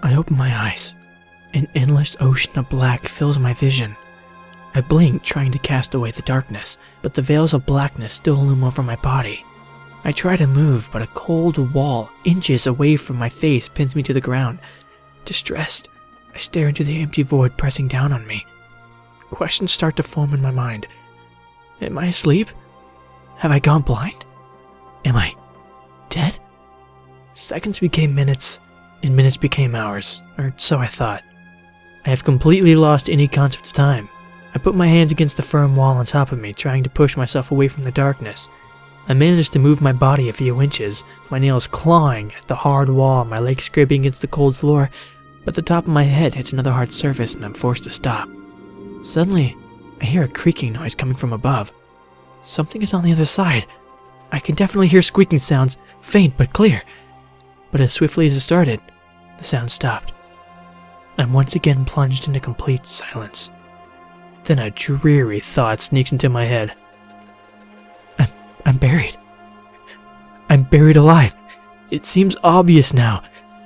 I opened my eyes. An endless ocean of black filled my vision. I blinked, trying to cast away the darkness, but the veils of blackness still loom over my body. I try to move, but a cold wall, inches away from my face, pins me to the ground. Distressed, I stare into the empty void pressing down on me. Questions start to form in my mind. Am I asleep? Have I gone blind? Am I dead? Seconds became minutes, and minutes became hours, or so I thought. I have completely lost any concept of time. I put my hands against the firm wall on top of me, trying to push myself away from the darkness. I managed to move my body a few inches, my nails clawing at the hard wall, my legs scraping against the cold floor, but the top of my head hits another hard surface and I'm forced to stop. Suddenly, I hear a creaking noise coming from above. Something is on the other side. I can definitely hear squeaking sounds, faint but clear. But as swiftly as it started, the sound stopped. I'm once again plunged into complete silence. Then a dreary thought sneaks into my head. I'm buried. I'm buried alive. It seems obvious now.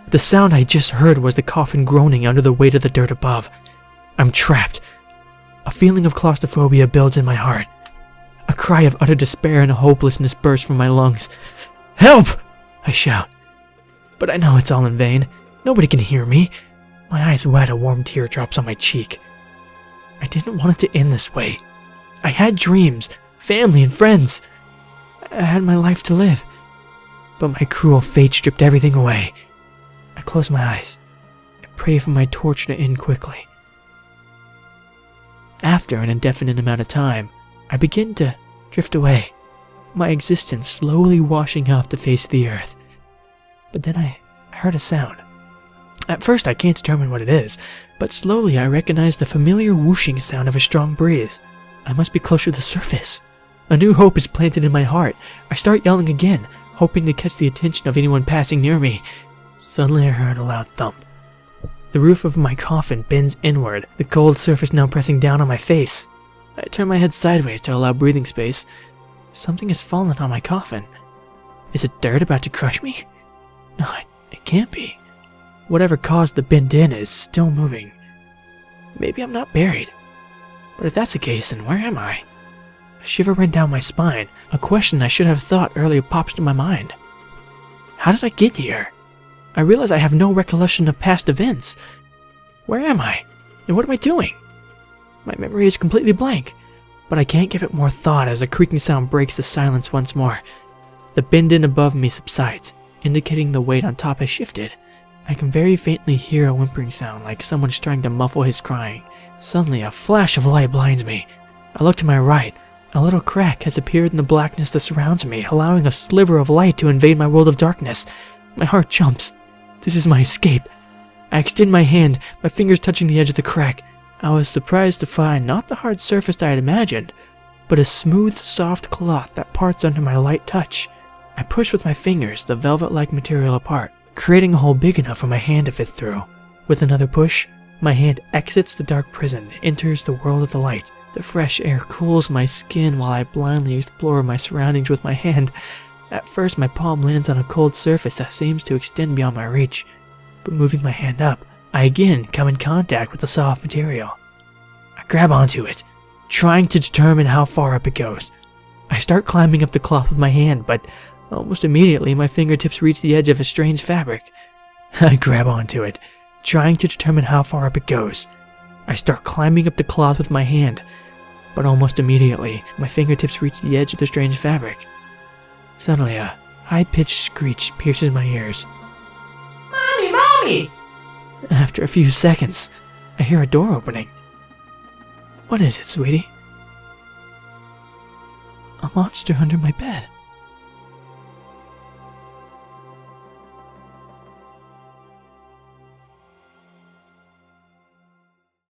The sound I just heard was the coffin groaning under the weight of the dirt above. I'm trapped. A feeling of claustrophobia builds in my heart. A cry of utter despair and hopelessness bursts from my lungs. Help! I shout. But I know it's all in vain. Nobody can hear me. My eyes wet, a warm tear drops on my cheek. I didn't want it to end this way. I had dreams, family and friends. I had my life to live. But my cruel fate stripped everything away. I close my eyes and pray for my torture to end quickly. After an indefinite amount of time, I begin to drift away, my existence slowly washing off the face of the earth. But then I heard a sound. At first I can't determine what it is, but slowly I recognize the familiar whooshing sound of a strong breeze. I must be closer to the surface. A new hope is planted in my heart. I start yelling again, hoping to catch the attention of anyone passing near me. Suddenly I heard a loud thump. The roof of my coffin bends inward, the cold surface now pressing down on my face. I turn my head sideways to allow breathing space. Something has fallen on my coffin. Is it dirt about to crush me? No, it can't be. Whatever caused the bend in is still moving. Maybe I'm not buried. But if that's the case, then where am I? A shiver ran down my spine. A question I should have thought earlier pops into my mind. How did I get here? I realize I have no recollection of past events. Where am I? And what am I doing? My memory is completely blank, but I can't give it more thought as a creaking sound breaks the silence once more. The bend in above me subsides, indicating the weight on top has shifted. I can very faintly hear a whimpering sound like someone's trying to muffle his crying. Suddenly, a flash of light blinds me. I look to my right. A little crack has appeared in the blackness that surrounds me, allowing a sliver of light to invade my world of darkness. My heart jumps. This is my escape. I extend my hand, my fingers touching the edge of the crack. I was surprised to find not the hard surface I had imagined, but a smooth, soft cloth that parts under my light touch. I push with my fingers the velvet-like material apart, creating a hole big enough for my hand to fit through. With another push, my hand exits the dark prison and enters the world of the light. The fresh air cools my skin while I blindly explore my surroundings with my hand. At first, my palm lands on a cold surface that seems to extend beyond my reach, but moving my hand up, I again come in contact with the soft material. I grab onto it, trying to determine how far up it goes. I start climbing up the cloth with my hand, but almost immediately my fingertips reach the edge of a strange fabric. I grab onto it, trying to determine how far up it goes. I start climbing up the cloth with my hand, but almost immediately my fingertips reach the edge of the strange fabric. Suddenly a high-pitched screech pierces my ears. Mommy, Mommy! After a few seconds, I hear a door opening. What is it, sweetie? A monster under my bed.